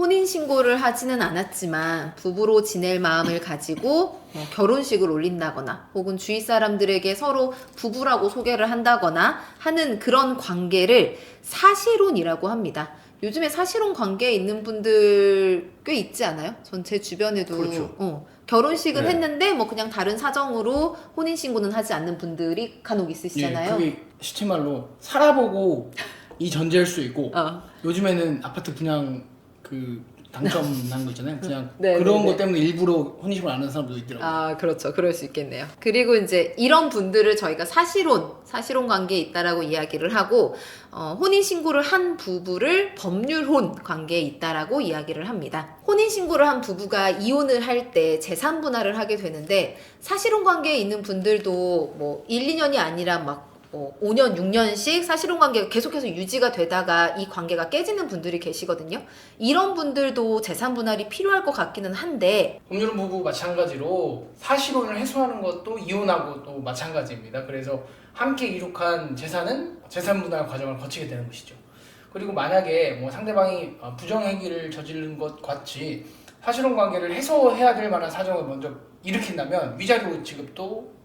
혼인신고를 하지는 않았지만 부부로 지낼 마음을 가지고 결혼식을 올린다거나 혹은 주위 사람들에게 서로 부부라고 소개를 한다거나 하는 그런 관계를 사실혼이라고 합니다. 요즘에 사실혼 관계에 있는 분들 꽤 있지 않아요? 전 제 주변에도 그렇죠. 결혼식은 네. 했는데 뭐 그냥 다른 사정으로 혼인신고는 하지 않는 분들이 간혹 있으시잖아요. 그게 시체말로 살아보고 이 전제일 수 있고 요즘에는 아파트 분양 그 당첨 난 거 있잖아요. 그냥 네, 그런 네, 것 네. 때문에 일부러 혼인신고를 안 하는 사람도 있더라고요. 아, 그렇죠. 그럴 수 있겠네요. 그리고 이제 이런 분들을 저희가 사실혼 관계에 있다라고 이야기를 하고, 혼인신고를 한 부부를 법률혼 관계에 있다라고 이야기를 합니다. 혼인신고를 한 부부가 이혼을 할 때 재산 분할을 하게 되는데, 사실혼 관계에 있는 분들도 뭐 1, 2년이 아니라 막 5년, 6년씩 사실혼 관계가 계속해서 유지가 되다가 이 관계가 깨지는 분들이 계시거든요. 이런 분들도 재산 분할이 필요할 것 같기는 한데, 법률 부부 마찬가지로 사실혼을 해소하는 것도 이혼하고 또 마찬가지입니다. 그래서 함께 이룩한 재산은 재산 분할 과정을 거치게 되는 것이죠. 그리고 만약에 뭐 상대방이 부정행위를 저지른 것 같이 사실혼 관계를 해소해야 될 만한 사정을 먼저 일으킨다면 위자료 지급도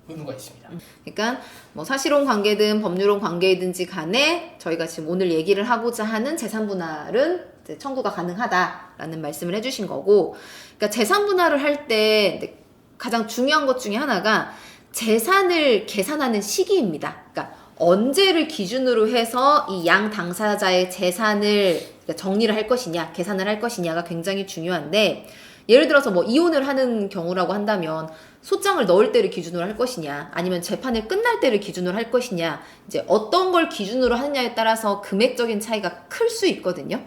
의무가 있습니다. 그러니까 뭐 사실혼 관계든 법률혼 관계이든지 간에 저희가 지금 오늘 얘기를 하고자 하는 재산 분할은 이제 청구가 가능하다라는 말씀을 해주신 거고, 그러니까 재산 분할을 할 때 가장 중요한 것 중에 하나가 재산을 계산하는 시기입니다. 그러니까 언제를 기준으로 해서 이 양 당사자의 재산을 정리를 할 것이냐, 계산을 할 것이냐가 굉장히 중요한데, 예를 들어서 뭐 이혼을 하는 경우라고 한다면 소장을 넣을 때를 기준으로 할 것이냐, 아니면 재판을 끝날 때를 기준으로 할 것이냐, 이제 어떤 걸 기준으로 하느냐에 따라서 금액적인 차이가 클 수 있거든요.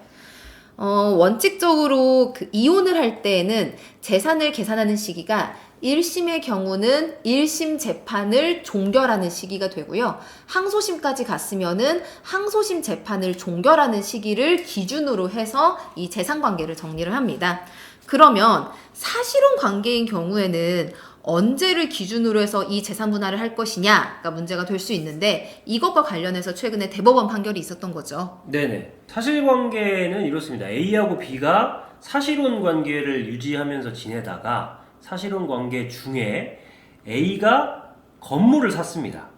원칙적으로 그 이혼을 할 때에는 재산을 계산하는 시기가 1심의 경우는 1심 재판을 종결하는 시기가 되고요. 항소심까지 갔으면은 항소심 재판을 종결하는 시기를 기준으로 해서 이 재산 관계를 정리를 합니다. 그러면 사실혼 관계인 경우에는 언제를 기준으로 해서 이 재산 분할을 할 것이냐가 문제가 될 수 있는데, 이것과 관련해서 최근에 대법원 판결이 있었던 거죠. 네네. 사실관계는 이렇습니다. A하고 B가 사실혼 관계를 유지하면서 지내다가 사실혼 관계 중에 A가 건물을 샀습니다.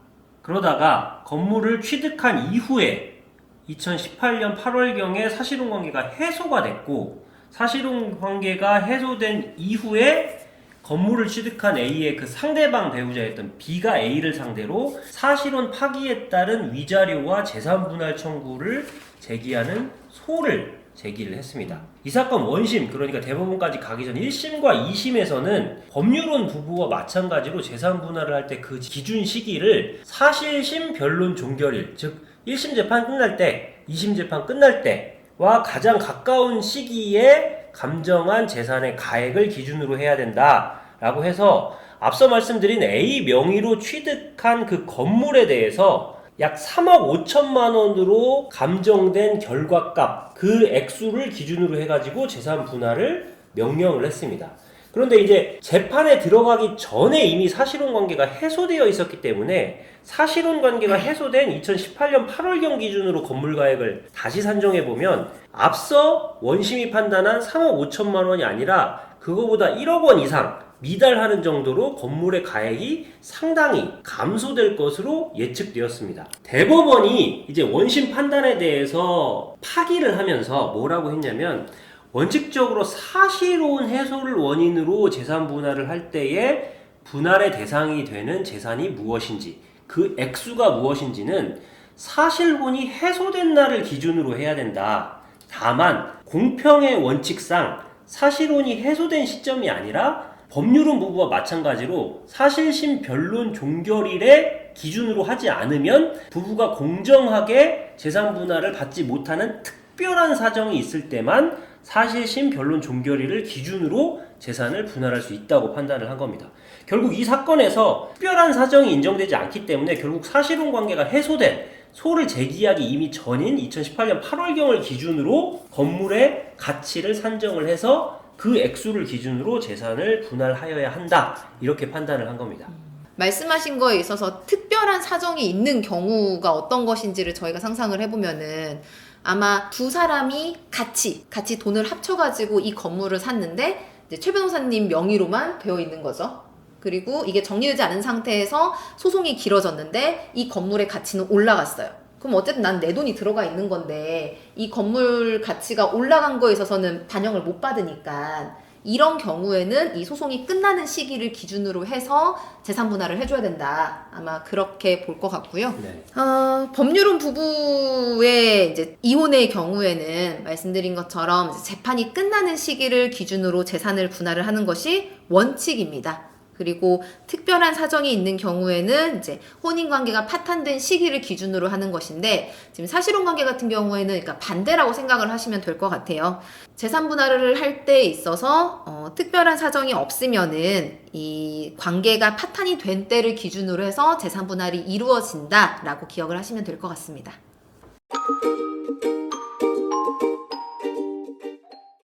그러다가 건물을 취득한 이후에 2018년 8월경에 사실혼 관계가 해소가 됐고, 사실혼 관계가 해소된 이후에 건물을 취득한 A의 그 상대방 배우자였던 B가 A를 상대로 사실혼 파기에 따른 위자료와 재산 분할 청구를 제기하는 소를 제기를 했습니다. 이 사건 원심, 그러니까 대법원까지 가기 전 1심과 2심에서는 법률혼 부부와 마찬가지로 재산 분할을 할 때 그 기준 시기를 사실심 변론 종결일, 즉 1심 재판 끝날 때, 2심 재판 끝날 때와 가장 가까운 시기에 감정한 재산의 가액을 기준으로 해야 된다 라고 해서 앞서 말씀드린 A 명의로 취득한 그 건물에 대해서 약 3억 5천만 원으로 감정된 결과값, 그 액수를 기준으로 해가지고 재산 분할을 명령을 했습니다. 그런데 이제 재판에 들어가기 전에 이미 사실혼 관계가 해소되어 있었기 때문에 사실혼 관계가 해소된 2018년 8월경 기준으로 건물 가액을 다시 산정해보면 앞서 원심이 판단한 3억 5천만 원이 아니라 그거보다 1억 원 이상 미달하는 정도로 건물의 가액이 상당히 감소될 것으로 예측되었습니다. 대법원이 이제 원심 판단에 대해서 파기를 하면서 뭐라고 했냐면, 원칙적으로 사실혼 해소를 원인으로 재산 분할을 할 때에 분할의 대상이 되는 재산이 무엇인지, 그 액수가 무엇인지는 사실혼이 해소된 날을 기준으로 해야 된다. 다만 공평의 원칙상 사실혼이 해소된 시점이 아니라 법률혼 부부와 마찬가지로 사실심 변론 종결일에 기준으로 하지 않으면 부부가 공정하게 재산 분할을 받지 못하는 특별한 사정이 있을 때만 사실심 변론 종결일을 기준으로 재산을 분할할 수 있다고 판단을 한 겁니다. 결국 이 사건에서 특별한 사정이 인정되지 않기 때문에 결국 사실혼 관계가 해소된 소를 제기하기 이미 전인 2018년 8월경을 기준으로 건물의 가치를 산정을 해서 그 액수를 기준으로 재산을 분할하여야 한다, 이렇게 판단을 한 겁니다. 말씀하신 거에 있어서 특별한 사정이 있는 경우가 어떤 것인지를 저희가 상상을 해보면은, 아마 두 사람이 같이 돈을 합쳐가지고 이 건물을 샀는데 이제 최 변호사님 명의로만 되어 있는 거죠. 그리고 이게 정리되지 않은 상태에서 소송이 길어졌는데 이 건물의 가치는 올라갔어요. 그럼 어쨌든 난 내 돈이 들어가 있는 건데 이 건물 가치가 올라간 거에 있어서는 반영을 못 받으니까 이런 경우에는 이 소송이 끝나는 시기를 기준으로 해서 재산 분할을 해줘야 된다. 아마 그렇게 볼 것 같고요. 네. 법률혼 부부의 이제 이혼의 경우에는 말씀드린 것처럼 이제 재판이 끝나는 시기를 기준으로 재산을 분할을 하는 것이 원칙입니다. 그리고 특별한 사정이 있는 경우에는 이제 혼인관계가 파탄된 시기를 기준으로 하는 것인데 지금 사실혼관계 같은 경우에는 그러니까 반대라고 생각을 하시면 될 것 같아요. 재산 분할을 할 때 있어서 특별한 사정이 없으면은 이 관계가 파탄이 된 때를 기준으로 해서 재산 분할이 이루어진다라고 기억을 하시면 될 것 같습니다.